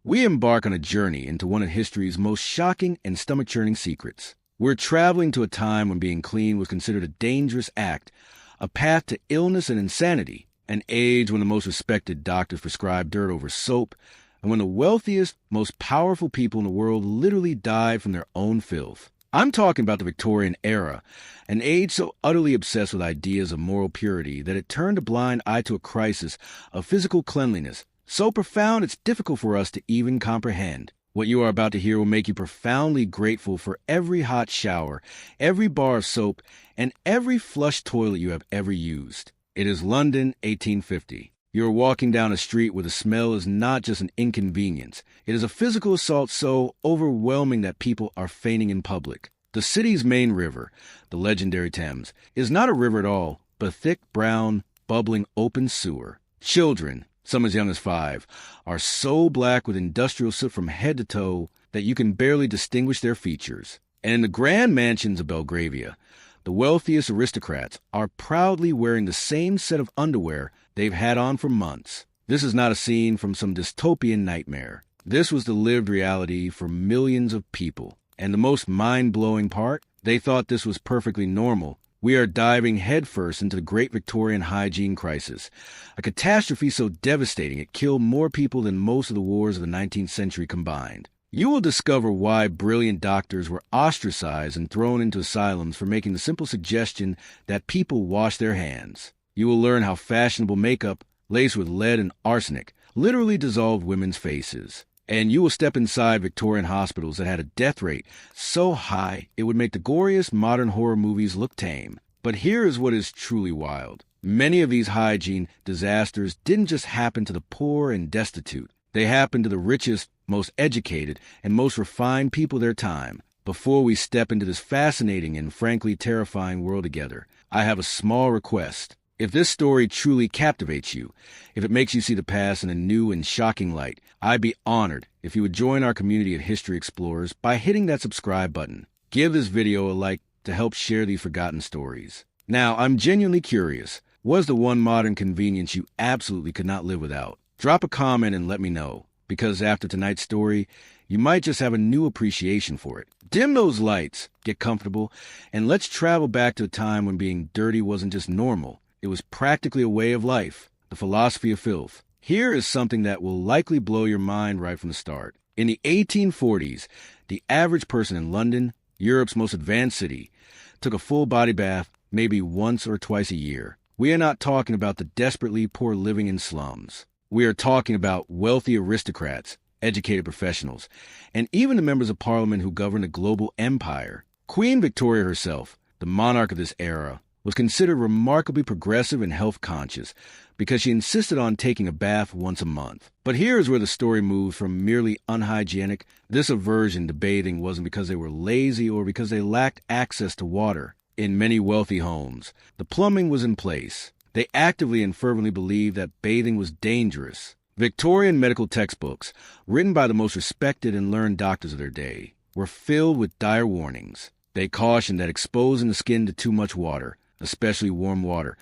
we embark on a journey into one of history's most shocking and stomach-churning secrets. We're traveling to a time when being clean was considered a dangerous act, a path to illness and insanity, an age when the most respected doctors prescribed dirt over soap, and when the wealthiest, most powerful people in the world literally died from their own filth. I'm talking about the Victorian era, an age so utterly obsessed with ideas of moral purity that it turned a blind eye to a crisis of physical cleanliness, so profound it's difficult for us to even comprehend. What you are about to hear will make you profoundly grateful for every hot shower, every bar of soap, and every flush toilet you have ever used. It is London, 1850. You are walking down a street where the smell is not just an inconvenience. It is a physical assault so overwhelming that people are fainting in public. The city's main river, the legendary Thames, is not a river at all, but a thick, brown, bubbling open sewer. Children, some as young as 5, are so black with industrial soot from head to toe that you can barely distinguish their features. And in the grand mansions of Belgravia, the wealthiest aristocrats are proudly wearing the same set of underwear they've had on for months. This is not a scene from some dystopian nightmare. This was the lived reality for millions of people. And the most mind-blowing part? They thought this was perfectly normal. We are diving headfirst into the great Victorian hygiene crisis, a catastrophe so devastating it killed more people than most of the wars of the 19th century combined. You will discover why brilliant doctors were ostracized and thrown into asylums for making the simple suggestion that people wash their hands. You will learn how fashionable makeup, laced with lead and arsenic, literally dissolved women's faces. And you will step inside Victorian hospitals that had a death rate so high it would make the goriest modern horror movies look tame. But here is what is truly wild. Many of these hygiene disasters didn't just happen to the poor and destitute. They happened to the richest, most educated, and most refined people of their time. Before we step into this fascinating and frankly terrifying world together, I have a small request. If this story truly captivates you, if it makes you see the past in a new and shocking light, I'd be honored if you would join our community of history explorers by hitting that subscribe button. Give this video a like to help share these forgotten stories. Now, I'm genuinely curious. What is the one modern convenience you absolutely could not live without? Drop a comment and let me know, because after tonight's story, you might just have a new appreciation for it. Dim those lights, get comfortable, and let's travel back to a time when being dirty wasn't just normal. It was practically a way of life, the philosophy of filth. Here is something that will likely blow your mind right from the start. In the 1840s, the average person in London, Europe's most advanced city, took a full body bath maybe once or twice a year. We are not talking about the desperately poor living in slums. We are talking about wealthy aristocrats, educated professionals, and even the members of parliament who governed a global empire. Queen Victoria herself, the monarch of this era, was considered remarkably progressive and health-conscious because she insisted on taking a bath once a month. But here is where the story moves from merely unhygienic. This aversion to bathing wasn't because they were lazy or because they lacked access to water. In many wealthy homes, the plumbing was in place. They actively and fervently believed that bathing was dangerous. Victorian medical textbooks, written by the most respected and learned doctors of their day, were filled with dire warnings. They cautioned that exposing the skin to too much water, especially warm water,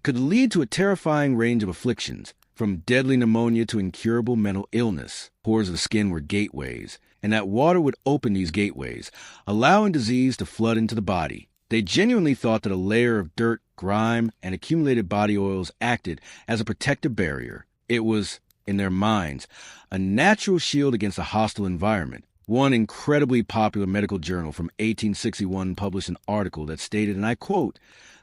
could lead to a terrifying range of afflictions, from deadly pneumonia to incurable mental illness. Pores of the skin were gateways, and that water would open these gateways, allowing disease to flood into the body. They genuinely thought that a layer of dirt, grime, and accumulated body oils acted as a protective barrier. It was, in their minds, a natural shield against a hostile environment. One incredibly popular medical journal from 1861 published an article that stated, and I quote,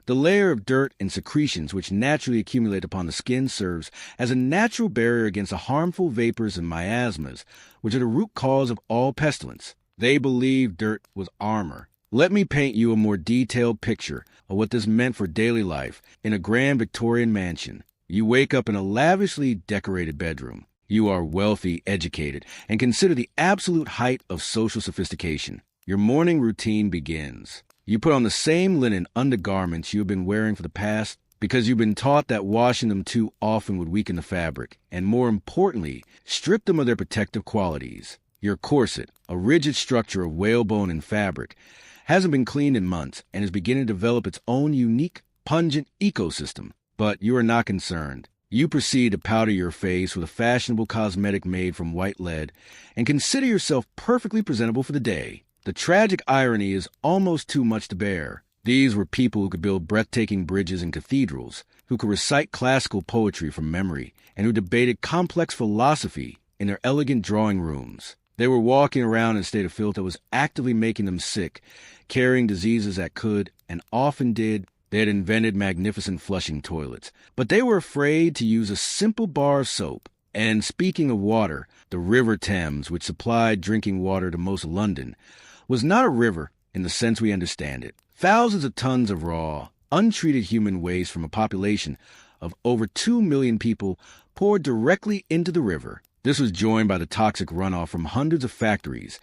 "The layer of dirt and secretions which naturally accumulate upon the skin serves as a natural barrier against the harmful vapors and miasmas, which are the root cause of all pestilence." They believed dirt was armor. Let me paint you a more detailed picture of what this meant for daily life in a grand Victorian mansion. You wake up in a lavishly decorated bedroom. You are wealthy, educated, and considered the absolute height of social sophistication. Your morning routine begins. You put on the same linen undergarments you have been wearing for the past because you've been taught that washing them too often would weaken the fabric, and more importantly, strip them of their protective qualities. Your corset, a rigid structure of whalebone and fabric, hasn't been cleaned in months and is beginning to develop its own unique, pungent ecosystem. But you are not concerned. You proceed to powder your face with a fashionable cosmetic made from white lead and consider yourself perfectly presentable for the day. The tragic irony is almost too much to bear. These were people who could build breathtaking bridges and cathedrals, who could recite classical poetry from memory, and who debated complex philosophy in their elegant drawing rooms. They were walking around in a state of filth that was actively making them sick, carrying diseases that could, and often did. They had invented magnificent flushing toilets, but they were afraid to use a simple bar of soap. And speaking of water, the River Thames, which supplied drinking water to most of London, was not a river in the sense we understand it. Thousands of tons of raw, untreated human waste from a population of over 2 million people poured directly into the river. This was joined by the toxic runoff from hundreds of factories,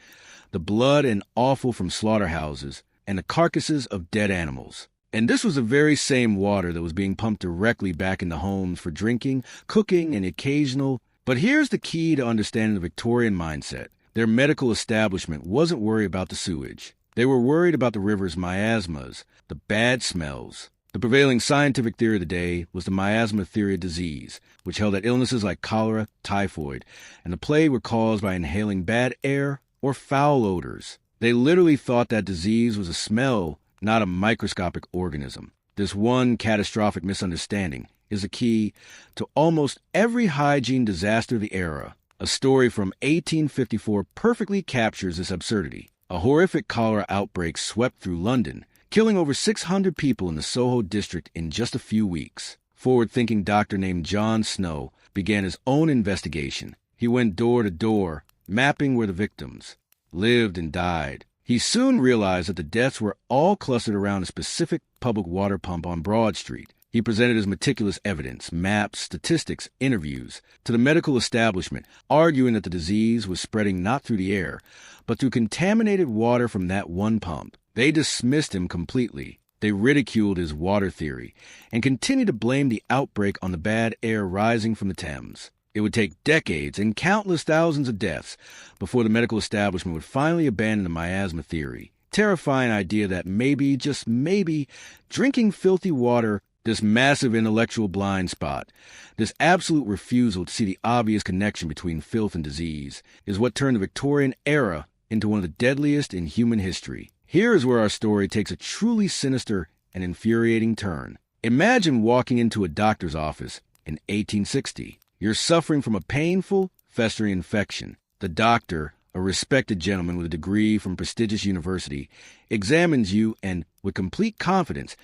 the blood and offal from slaughterhouses, and the carcasses of dead animals. And this was the very same water that was being pumped directly back into homes for drinking, cooking, and occasional. But here's the key to understanding the Victorian mindset. Their medical establishment wasn't worried about the sewage. They were worried about the river's miasmas, the bad smells. The prevailing scientific theory of the day was the miasma theory of disease, which held that illnesses like cholera, typhoid, and the plague were caused by inhaling bad air or foul odors. They literally thought that disease was a smell, not a microscopic organism. This one catastrophic misunderstanding is the key to almost every hygiene disaster of the era. A story from 1854 perfectly captures this absurdity. A horrific cholera outbreak swept through London, killing over 600 people in the Soho district in just a few weeks. Forward-thinking doctor named John Snow began his own investigation. He went door to door, mapping where the victims lived and died. He soon realized that the deaths were all clustered around a specific public water pump on Broad Street. He presented his meticulous evidence, maps, statistics, interviews to the medical establishment, arguing that the disease was spreading not through the air, but through contaminated water from that one pump. They dismissed him completely. They ridiculed his water theory and continued to blame the outbreak on the bad air rising from the Thames. It would take decades and countless thousands of deaths before the medical establishment would finally abandon the miasma theory. Terrifying idea that maybe, just maybe, drinking filthy water, this massive intellectual blind spot, this absolute refusal to see the obvious connection between filth and disease, is what turned the Victorian era into one of the deadliest in human history. Here is where our story takes a truly sinister and infuriating turn. Imagine walking into a doctor's office in 1860. You're suffering from a painful, festering infection. The doctor, a respected gentleman with a degree from a prestigious university, examines you and, with complete confidence,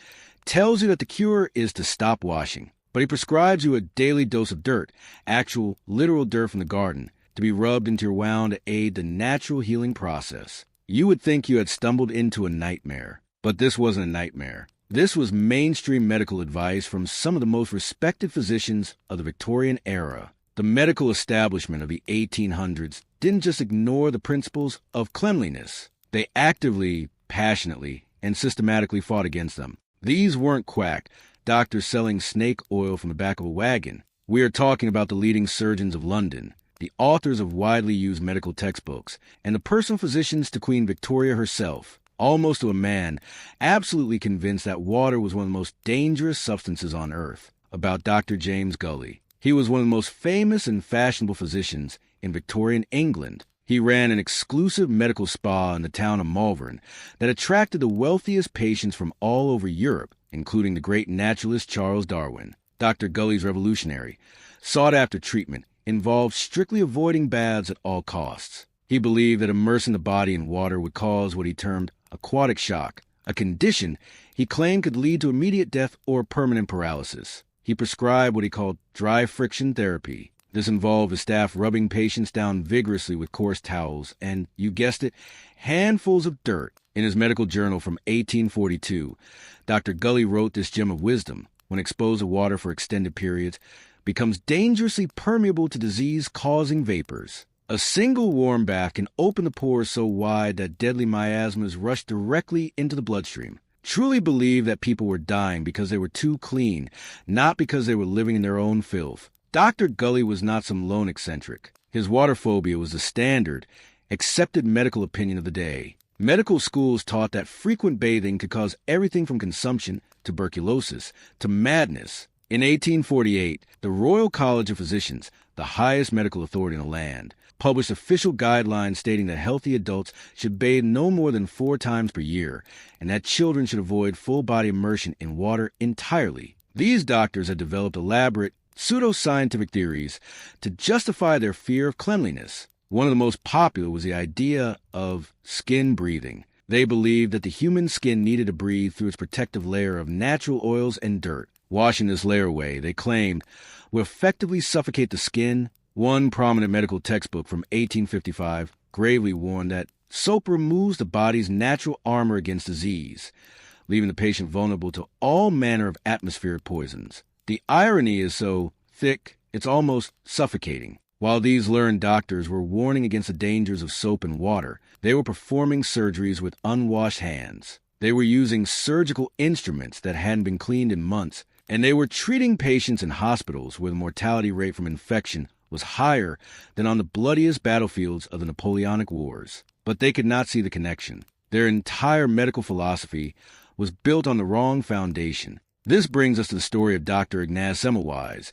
tells you that the cure is to stop washing. But he prescribes you a daily dose of dirt, actual, literal dirt from the garden, to be rubbed into your wound to aid the natural healing process. You would think you had stumbled into a nightmare. But this wasn't a nightmare. This was mainstream medical advice from some of the most respected physicians of the Victorian era. The medical establishment of the 1800s didn't just ignore the principles of cleanliness. They actively, passionately, and systematically fought against them. These weren't quack doctors selling snake oil from the back of a wagon. We are talking about the leading surgeons of London, the authors of widely used medical textbooks, and the personal physicians to Queen Victoria herself. Almost to a man, absolutely convinced that water was one of the most dangerous substances on earth. About Dr. James Gully. He was one of the most famous and fashionable physicians in Victorian England. He ran an exclusive medical spa in the town of Malvern that attracted the wealthiest patients from all over Europe, including the great naturalist Charles Darwin. Dr. Gully's revolutionary, sought-after treatment involved strictly avoiding baths at all costs. He believed that immersing the body in water would cause what he termed aquatic shock, a condition he claimed could lead to immediate death or permanent paralysis. He prescribed what he called dry friction therapy. This involved the staff rubbing patients down vigorously with coarse towels and, you guessed it, handfuls of dirt. In his medical journal from 1842, Dr. Gully wrote this gem of wisdom: when exposed to water for extended periods, becomes dangerously permeable to disease-causing vapors. A single warm bath can open the pores so wide that deadly miasmas rush directly into the bloodstream. Truly believed that people were dying because they were too clean, not because they were living in their own filth. Dr. Gully was not some lone eccentric. His water phobia was the standard, accepted medical opinion of the day. Medical schools taught that frequent bathing could cause everything from consumption, tuberculosis, to madness. In 1848, the Royal College of Physicians, the highest medical authority in the land, published official guidelines stating that healthy adults should bathe no more than 4 times per year, and that children should avoid full-body immersion in water entirely. These doctors had developed elaborate, pseudo-scientific theories to justify their fear of cleanliness. One of the most popular was the idea of skin breathing. They believed that the human skin needed to breathe through its protective layer of natural oils and dirt. Washing this layer away, they claimed, would effectively suffocate the skin. One prominent medical textbook from 1855 gravely warned that soap removes the body's natural armor against disease, leaving the patient vulnerable to all manner of atmospheric poisons. The irony is so thick, it's almost suffocating. While these learned doctors were warning against the dangers of soap and water, they were performing surgeries with unwashed hands. They were using surgical instruments that hadn't been cleaned in months, and they were treating patients in hospitals where the mortality rate from infection was higher than on the bloodiest battlefields of the Napoleonic Wars. But they could not see the connection. Their entire medical philosophy was built on the wrong foundation. This brings us to the story of Dr. Ignaz Semmelweis,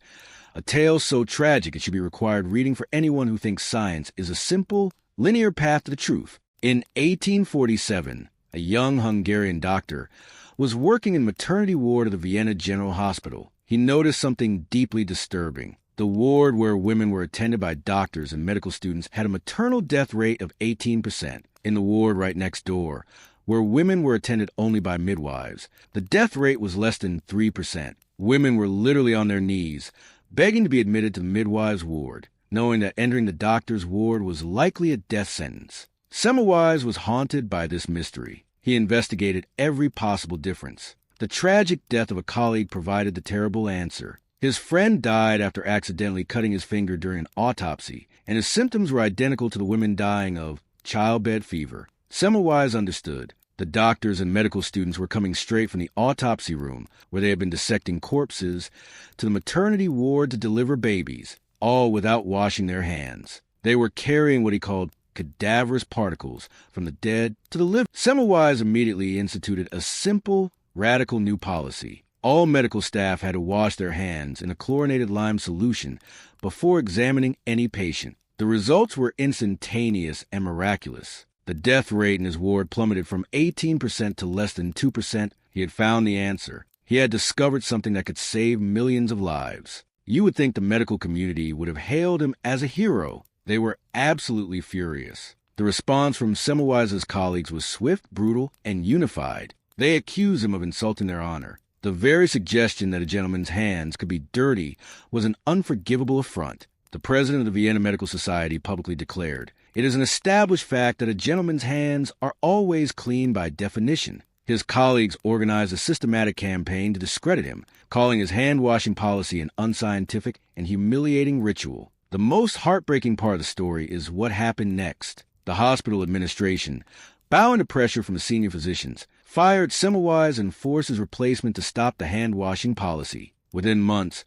a tale so tragic it should be required reading for anyone who thinks science is a simple, linear path to the truth. In 1847, a young Hungarian doctor was working in maternity ward of the Vienna General Hospital. He noticed something deeply disturbing. The ward where women were attended by doctors and medical students had a maternal death rate of 18%. In the ward right next door, where women were attended only by midwives, the death rate was less than 3%. Women were literally on their knees, begging to be admitted to the midwives' ward, knowing that entering the doctor's ward was likely a death sentence. Semmelweis was haunted by this mystery. He investigated every possible difference. The tragic death of a colleague provided the terrible answer. His friend died after accidentally cutting his finger during an autopsy, and his symptoms were identical to the women dying of childbed fever. Semmelweis understood. The doctors and medical students were coming straight from the autopsy room, where they had been dissecting corpses, to the maternity ward to deliver babies, all without washing their hands. They were carrying what he called cadaverous particles from the dead to the living. Semmelweis immediately instituted a simple, radical new policy. All medical staff had to wash their hands in a chlorinated lime solution before examining any patient. The results were instantaneous and miraculous. The death rate in his ward plummeted from 18% to less than 2%. He had found the answer. He had discovered something that could save millions of lives. You would think the medical community would have hailed him as a hero. They were absolutely furious. The response from Semmelweis' colleagues was swift, brutal, and unified. They accused him of insulting their honor. The very suggestion that a gentleman's hands could be dirty was an unforgivable affront. The president of the Vienna Medical Society publicly declared, "It is an established fact that a gentleman's hands are always clean by definition." His colleagues organized a systematic campaign to discredit him, calling his hand-washing policy an unscientific and humiliating ritual. The most heartbreaking part of the story is what happened next. The hospital administration, bowing to pressure from the senior physicians, fired Semmelweis and forced his replacement to stop the hand-washing policy. Within months,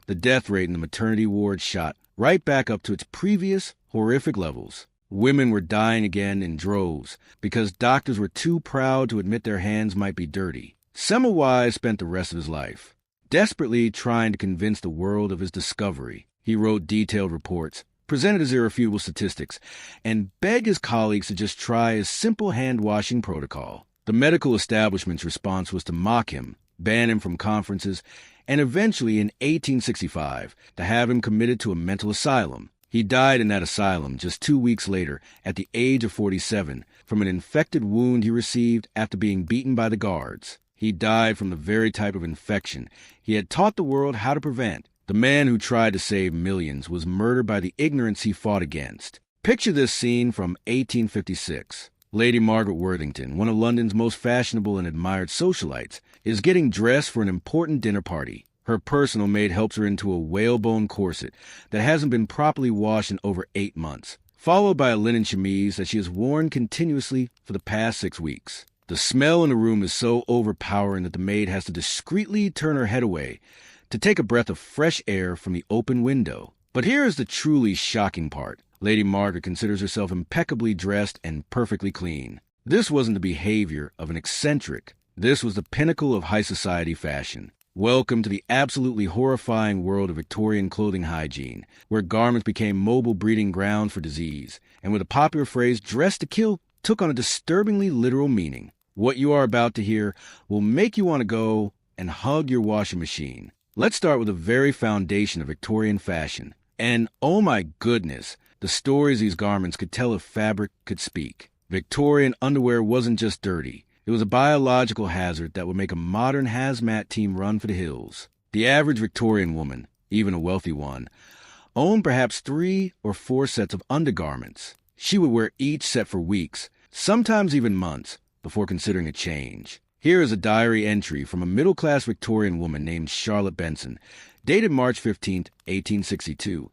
the death rate in the maternity ward shot right back up to its previous horrific levels. Women were dying again in droves because doctors were too proud to admit their hands might be dirty. Semmelweis spent the rest of his life desperately trying to convince the world of his discovery. He wrote detailed reports, presented his irrefutable statistics, and begged his colleagues to just try his simple hand-washing protocol. The medical establishment's response was to mock him, ban him from conferences, and eventually in 1865 to have him committed to a mental asylum. He died in that asylum just 2 weeks later at the age of 47 from an infected wound he received after being beaten by the guards. He died from the very type of infection he had taught the world how to prevent. The man who tried to save millions was murdered by the ignorance he fought against. Picture this scene from 1856. Lady Margaret Worthington, one of London's most fashionable and admired socialites, is getting dressed for an important dinner party. Her personal maid helps her into a whalebone corset that hasn't been properly washed in over 8 months, followed by a linen chemise that she has worn continuously for the past 6 weeks. The smell in the room is so overpowering that the maid has to discreetly turn her head away to take a breath of fresh air from the open window. But here is the truly shocking part. Lady Margaret considers herself impeccably dressed and perfectly clean. This wasn't the behavior of an eccentric. This was the pinnacle of high society fashion. Welcome to the absolutely horrifying world of Victorian clothing hygiene, where garments became mobile breeding grounds for disease, and where the popular phrase "dress to kill" took on a disturbingly literal meaning. What you are about to hear will make you want to go and hug your washing machine. Let's start with the very foundation of Victorian fashion. And, oh my goodness, the stories these garments could tell if fabric could speak. Victorian underwear wasn't just dirty. It was a biological hazard that would make a modern hazmat team run for the hills. The average Victorian woman, even a wealthy one, owned perhaps 3 or 4 sets of undergarments. She would wear each set for weeks, sometimes even months, before considering a change. Here is a diary entry from a middle-class Victorian woman named Charlotte Benson, dated March 15, 1862.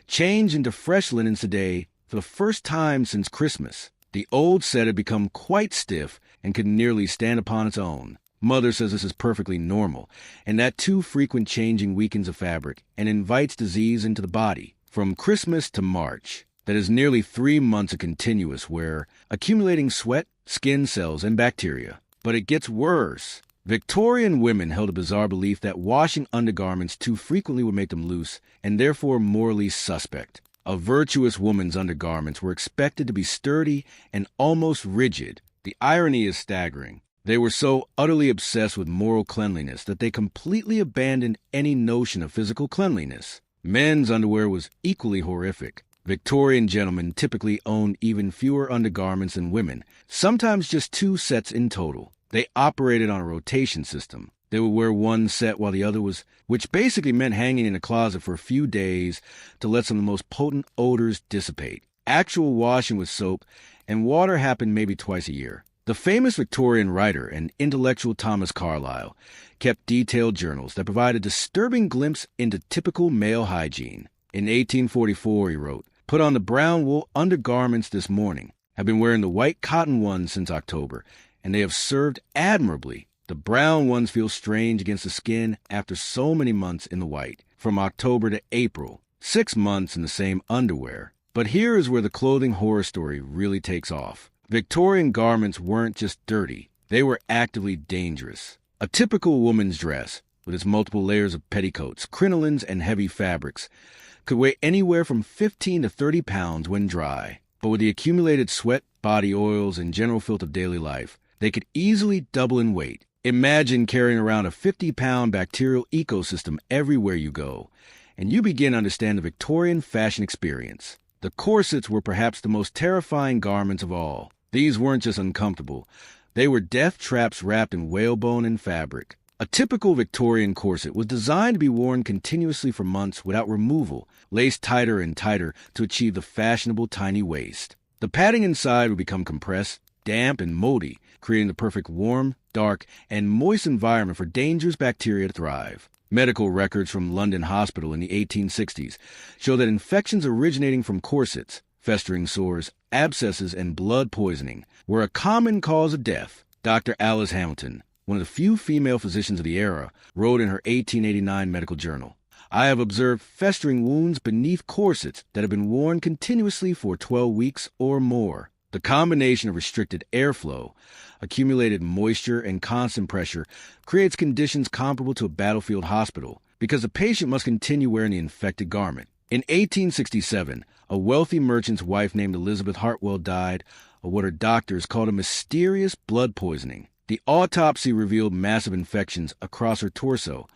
Change into fresh linen today for the first time since Christmas. The old set had become quite stiff and could nearly stand upon its own. Mother says this is perfectly normal, and that too frequent changing weakens a fabric and invites disease into the body. From Christmas to March, that is nearly 3 months of continuous wear, accumulating sweat, skin cells, and bacteria. But it gets worse. Victorian women held a bizarre belief that washing undergarments too frequently would make them loose, and therefore morally suspect. A virtuous woman's undergarments were expected to be sturdy and almost rigid. The irony is staggering. They were so utterly obsessed with moral cleanliness that they completely abandoned any notion of physical cleanliness. Men's underwear was equally horrific. Victorian gentlemen typically owned even fewer undergarments than women, sometimes just 2 sets in total. They operated on a rotation system. They would wear one set while the other was, which basically meant hanging in a closet for a few days to let some of the most potent odors dissipate. Actual washing with soap and water happened maybe twice a year. The famous Victorian writer and intellectual Thomas Carlyle kept detailed journals that provide a disturbing glimpse into typical male hygiene. In 1844, he wrote, "Put on the brown wool undergarments this morning. Have been wearing the white cotton ones since October, and they have served admirably. The brown ones feel strange against the skin after so many months in the white, from October to April, 6 months in the same underwear." But here is where the clothing horror story really takes off. Victorian garments weren't just dirty, they were actively dangerous. A typical woman's dress, with its multiple layers of petticoats, crinolines, and heavy fabrics, could weigh anywhere from 15 to 30 pounds when dry. But with the accumulated sweat, body oils, and general filth of daily life, they could easily double in weight. Imagine carrying around a 50-pound bacterial ecosystem everywhere you go, and you begin to understand the Victorian fashion experience. The corsets were perhaps the most terrifying garments of all. These weren't just uncomfortable. They were death traps wrapped in whalebone and fabric. A typical Victorian corset was designed to be worn continuously for months without removal, laced tighter and tighter to achieve the fashionable tiny waist. The padding inside would become compressed, damp, and moldy, creating the perfect warm, dark, and moist environment for dangerous bacteria to thrive. Medical records from London Hospital in the 1860s show that infections originating from corsets, festering sores, abscesses, and blood poisoning were a common cause of death. Dr. Alice Hamilton, one of the few female physicians of the era, wrote in her 1889 medical journal, "I have observed festering wounds beneath corsets that have been worn continuously for 12 weeks or more. The combination of restricted airflow, accumulated moisture, and constant pressure creates conditions comparable to a battlefield hospital because the patient must continue wearing the infected garment." In 1867, a wealthy merchant's wife named Elizabeth Hartwell died of what her doctors called a mysterious blood poisoning. The autopsy revealed massive infections across her torso,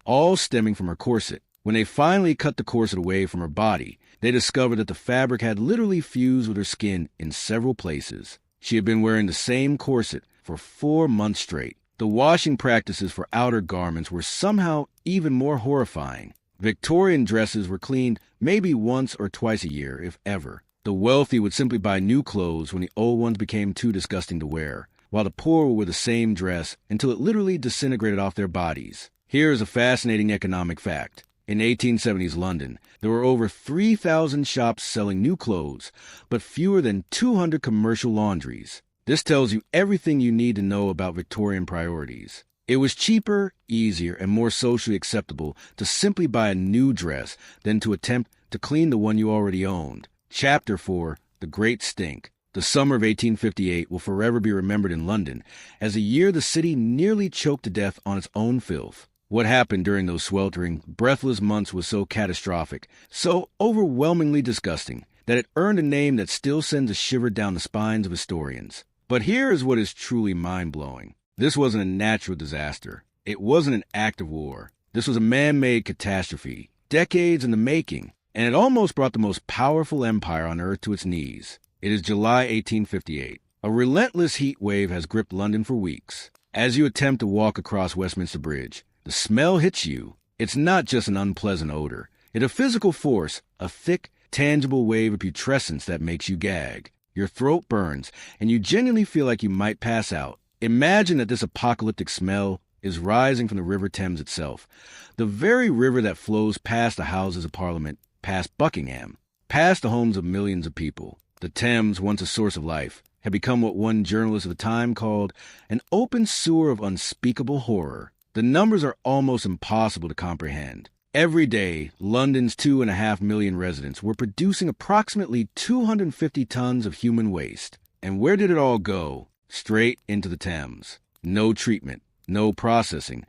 all stemming from her corset. When they finally cut the corset away from her body, they discovered that the fabric had literally fused with her skin in several places. She had been wearing the same corset for 4 months straight. The washing practices for outer garments were somehow even more horrifying. Victorian dresses were cleaned maybe once or twice a year, if ever. The wealthy would simply buy new clothes when the old ones became too disgusting to wear, while the poor would wear the same dress until it literally disintegrated off their bodies. Here is a fascinating economic fact. In 1870s London, there were over 3,000 shops selling new clothes, but fewer than 200 commercial laundries. This tells you everything you need to know about Victorian priorities. It was cheaper, easier, and more socially acceptable to simply buy a new dress than to attempt to clean the one you already owned. Chapter 4, The Great Stink. The summer of 1858 will forever be remembered in London as a year the city nearly choked to death on its own filth. What happened during those sweltering, breathless months was so catastrophic, so overwhelmingly disgusting, that it earned a name that still sends a shiver down the spines of historians. But here is what is truly mind-blowing. This wasn't a natural disaster. It wasn't an act of war. This was a man-made catastrophe, decades in the making, and it almost brought the most powerful empire on earth to its knees. It is July 1858. A relentless heat wave has gripped London for weeks. As you attempt to walk across Westminster Bridge, the smell hits you. It's not just an unpleasant odor. It's a physical force, a thick, tangible wave of putrescence that makes you gag. Your throat burns, and you genuinely feel like you might pass out. Imagine that this apocalyptic smell is rising from the River Thames itself, the very river that flows past the Houses of Parliament, past Buckingham, past the homes of millions of people. The Thames, once a source of life, had become what one journalist of the time called an open sewer of unspeakable horror. The numbers are almost impossible to comprehend. Every day, London's 2.5 million residents were producing approximately 250 tons of human waste. And where did it all go? Straight into the Thames. No treatment, no processing,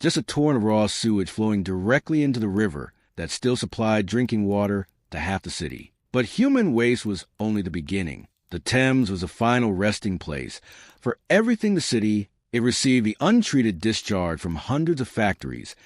just a torrent of raw sewage flowing directly into the river that still supplied drinking water to half the city. But human waste was only the beginning. The Thames was a final resting place for everything the city. It received the untreated discharge from hundreds of factories,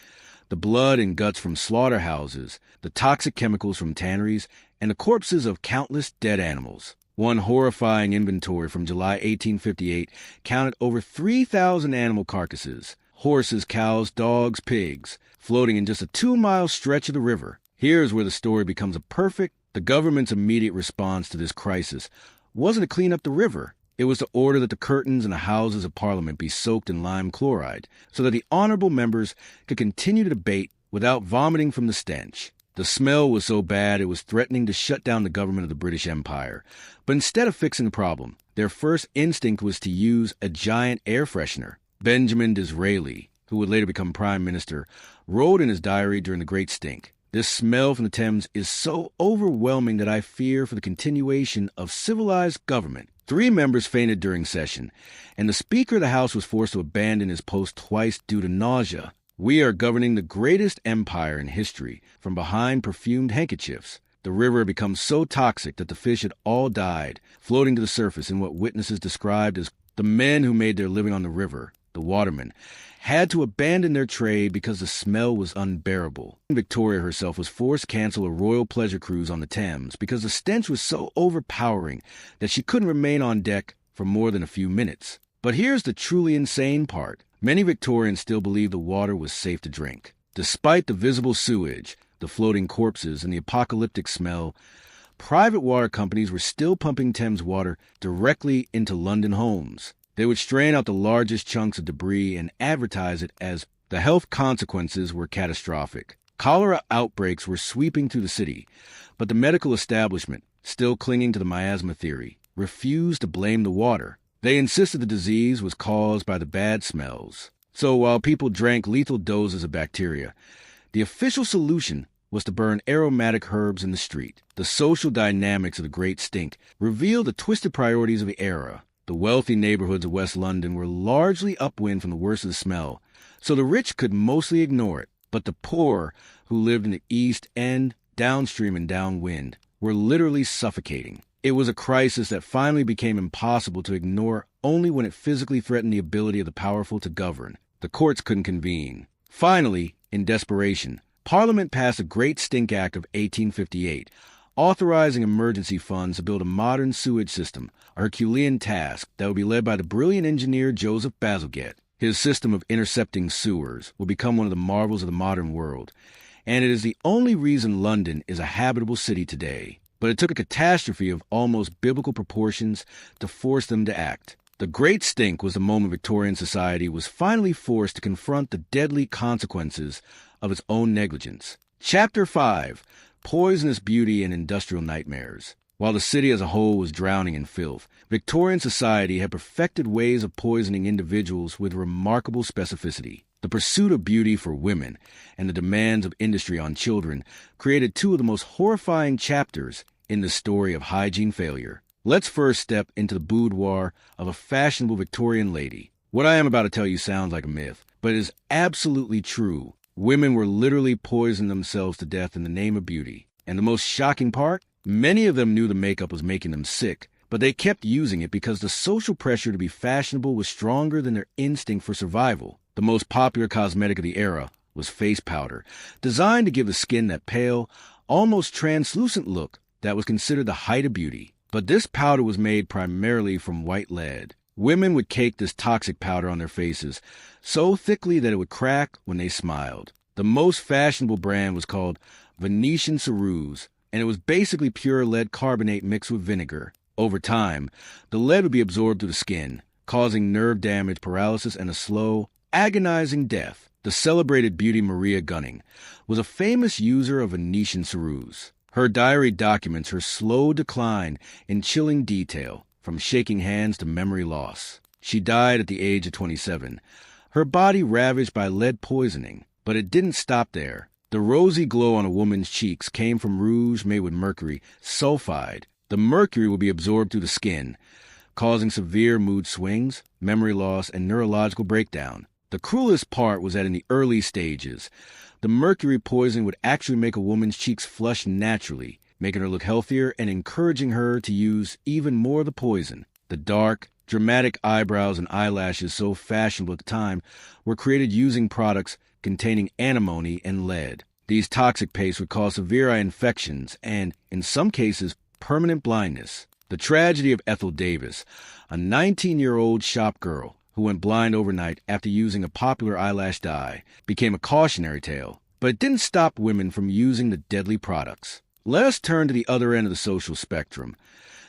the blood and guts from slaughterhouses, the toxic chemicals from tanneries, and the corpses of countless dead animals. One horrifying inventory from July 1858 counted over 3,000 animal carcasses, horses, cows, dogs, pigs, floating in just a 2-mile stretch of the river. Here's where the story becomes the government's immediate response to this crisis wasn't to clean up the river. It was to order that the curtains in the Houses of Parliament be soaked in lime chloride so that the honorable members could continue to debate without vomiting from the stench. The smell was so bad it was threatening to shut down the government of the British Empire. But instead of fixing the problem, their first instinct was to use a giant air freshener. Benjamin Disraeli, who would later become Prime Minister, wrote in his diary during the Great Stink, "This smell from the Thames is so overwhelming that I fear for the continuation of civilized government." 3 members fainted during session, and the Speaker of the House was forced to abandon his post twice due to nausea. We are governing the greatest empire in history from behind perfumed handkerchiefs. The river had become so toxic that the fish had all died, floating to the surface in what witnesses described as the men who made their living on the river, the watermen, had to abandon their trade because the smell was unbearable. Victoria herself was forced to cancel a royal pleasure cruise on the Thames because the stench was so overpowering that she couldn't remain on deck for more than a few minutes. But here's the truly insane part. Many Victorians still believed the water was safe to drink. Despite the visible sewage, the floating corpses, and the apocalyptic smell, private water companies were still pumping Thames water directly into London homes. They would strain out the largest chunks of debris and advertise it as the health consequences were catastrophic. Cholera outbreaks were sweeping through the city, but the medical establishment, still clinging to the miasma theory, refused to blame the water. They insisted the disease was caused by the bad smells. So while people drank lethal doses of bacteria, the official solution was to burn aromatic herbs in the street. The social dynamics of the Great Stink revealed the twisted priorities of the era. The wealthy neighborhoods of West London were largely upwind from the worst of the smell, so the rich could mostly ignore it. But the poor, who lived in the East End, downstream and downwind, were literally suffocating. It was a crisis that finally became impossible to ignore only when it physically threatened the ability of the powerful to govern. The courts couldn't convene. Finally, in desperation, Parliament passed the Great Stink Act of 1858, authorizing emergency funds to build a modern sewage system, a Herculean task that would be led by the brilliant engineer Joseph Bazalgette. His system of intercepting sewers will become one of the marvels of the modern world, and it is the only reason London is a habitable city today. But it took a catastrophe of almost biblical proportions to force them to act. The Great Stink was the moment Victorian society was finally forced to confront the deadly consequences of its own negligence. Chapter 5. Poisonous Beauty and Industrial Nightmares. While the city as a whole was drowning in filth, Victorian society had perfected ways of poisoning individuals with remarkable specificity. The pursuit of beauty for women and the demands of industry on children created 2 of the most horrifying chapters in the story of hygiene failure. Let's first step into the boudoir of a fashionable Victorian lady. What I am about to tell you sounds like a myth, but it is absolutely true. Women were literally poisoning themselves to death in the name of beauty. And the most shocking part? Many of them knew the makeup was making them sick, but they kept using it because the social pressure to be fashionable was stronger than their instinct for survival. The most popular cosmetic of the era was face powder, designed to give the skin that pale, almost translucent look that was considered the height of beauty. But this powder was made primarily from white lead. Women would cake this toxic powder on their faces so thickly that it would crack when they smiled. The most fashionable brand was called Venetian ceruse, and it was basically pure lead carbonate mixed with vinegar. Over time, the lead would be absorbed through the skin, causing nerve damage, paralysis, and a slow, agonizing death. The celebrated beauty Maria Gunning was a famous user of Venetian ceruse. Her diary documents her slow decline in chilling detail, from shaking hands to memory loss. She died at the age of 27, her body ravaged by lead poisoning. But it didn't stop there. The rosy glow on a woman's cheeks came from rouge made with mercury sulfide. The mercury would be absorbed through the skin, causing severe mood swings, memory loss, and neurological breakdown. The cruelest part was that in the early stages, the mercury poisoning would actually make a woman's cheeks flush naturally, making her look healthier and encouraging her to use even more of the poison. The dark, dramatic eyebrows and eyelashes so fashionable at the time were created using products containing antimony and lead. These toxic pastes would cause severe eye infections and, in some cases, permanent blindness. The tragedy of Ethel Davis, a 19-year-old shop girl who went blind overnight after using a popular eyelash dye, became a cautionary tale. But it didn't stop women from using the deadly products. Let us turn to the other end of the social spectrum,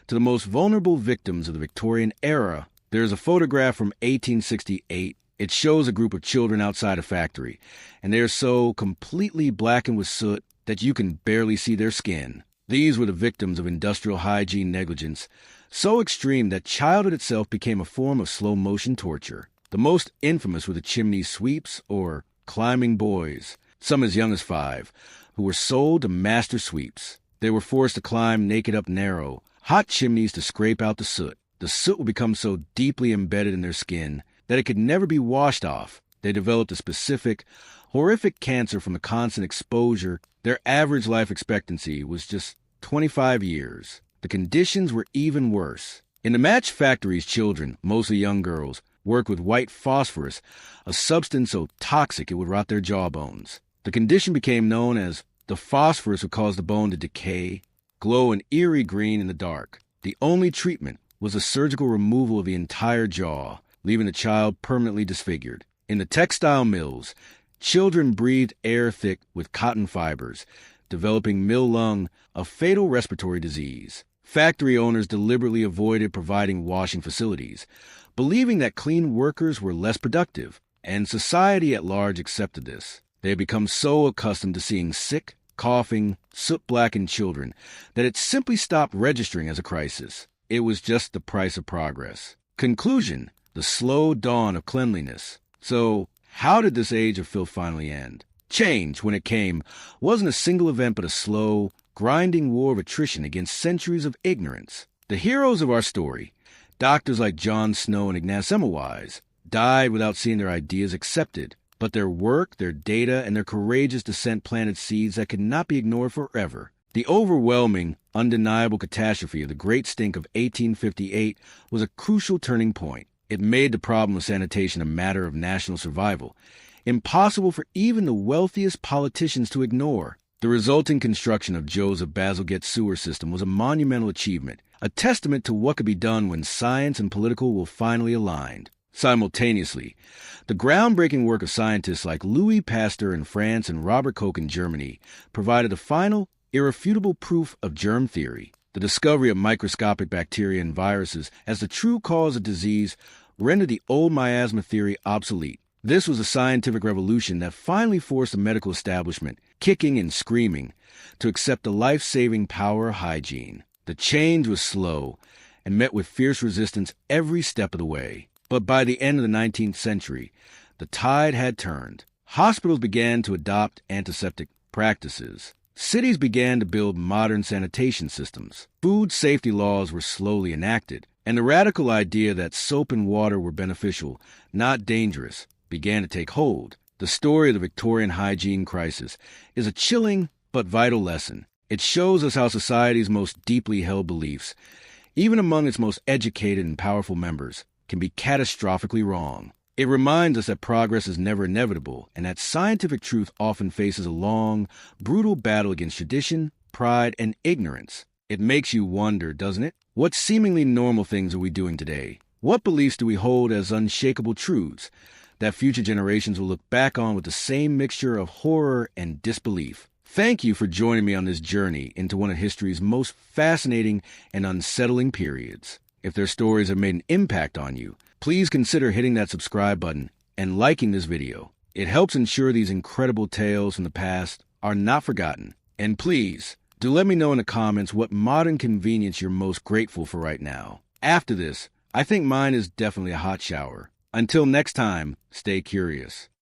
to the most vulnerable victims of the Victorian era. There is a photograph from 1868. It shows a group of children outside a factory, and they are so completely blackened with soot that you can barely see their skin. These were the victims of industrial hygiene negligence, so extreme that childhood itself became a form of slow-motion torture. The most infamous were the chimney sweeps, or climbing boys, some as young as 5, who were sold to master sweeps. They were forced to climb naked up narrow, hot chimneys to scrape out the soot. The soot would become so deeply embedded in their skin that it could never be washed off. They developed a specific, horrific cancer from the constant exposure. Their average life expectancy was just 25 years. The conditions were even worse. In the match factories, children, mostly young girls, worked with white phosphorus, a substance so toxic it would rot their jawbones. The condition became known as the phosphorus would cause the bone to decay, glow an eerie green in the dark. The only treatment was a surgical removal of the entire jaw, leaving the child permanently disfigured. In the textile mills, children breathed air thick with cotton fibers, developing mill lung, a fatal respiratory disease. Factory owners deliberately avoided providing washing facilities, believing that clean workers were less productive, and society at large accepted this. They had become so accustomed to seeing sick, coughing, soot-blackened children that it simply stopped registering as a crisis. It was just the price of progress. Conclusion: the slow dawn of cleanliness. So, how did this age of filth finally end? Change, when it came, wasn't a single event but a slow, grinding war of attrition against centuries of ignorance. The heroes of our story, doctors like John Snow and Ignaz Semmelweis, died without seeing their ideas accepted, but their work, their data, and their courageous descent planted seeds that could not be ignored forever. The overwhelming, undeniable catastrophe of the Great Stink of 1858 was a crucial turning point. It made the problem of sanitation a matter of national survival, impossible for even the wealthiest politicians to ignore. The resulting construction of Joseph Bazalgette's sewer system was a monumental achievement, a testament to what could be done when science and political will finally aligned. Simultaneously, the groundbreaking work of scientists like Louis Pasteur in France and Robert Koch in Germany provided the final, irrefutable proof of germ theory. The discovery of microscopic bacteria and viruses as the true cause of disease rendered the old miasma theory obsolete. This was a scientific revolution that finally forced the medical establishment, kicking and screaming, to accept the life-saving power of hygiene. The change was slow and met with fierce resistance every step of the way. But by the end of the 19th century, the tide had turned. Hospitals began to adopt antiseptic practices. Cities began to build modern sanitation systems. Food safety laws were slowly enacted, and the radical idea that soap and water were beneficial, not dangerous, began to take hold. The story of the Victorian hygiene crisis is a chilling but vital lesson. It shows us how society's most deeply held beliefs, even among its most educated and powerful members, can be catastrophically wrong. It reminds us that progress is never inevitable and that scientific truth often faces a long, brutal battle against tradition, pride, and ignorance. It makes you wonder, doesn't it? What seemingly normal things are we doing today? What beliefs do we hold as unshakable truths that future generations will look back on with the same mixture of horror and disbelief? Thank you for joining me on this journey into one of history's most fascinating and unsettling periods. If their stories have made an impact on you, please consider hitting that subscribe button and liking this video. It helps ensure these incredible tales from the past are not forgotten. And please, do let me know in the comments what modern convenience you're most grateful for right now. After this, I think mine is definitely a hot shower. Until next time, stay curious.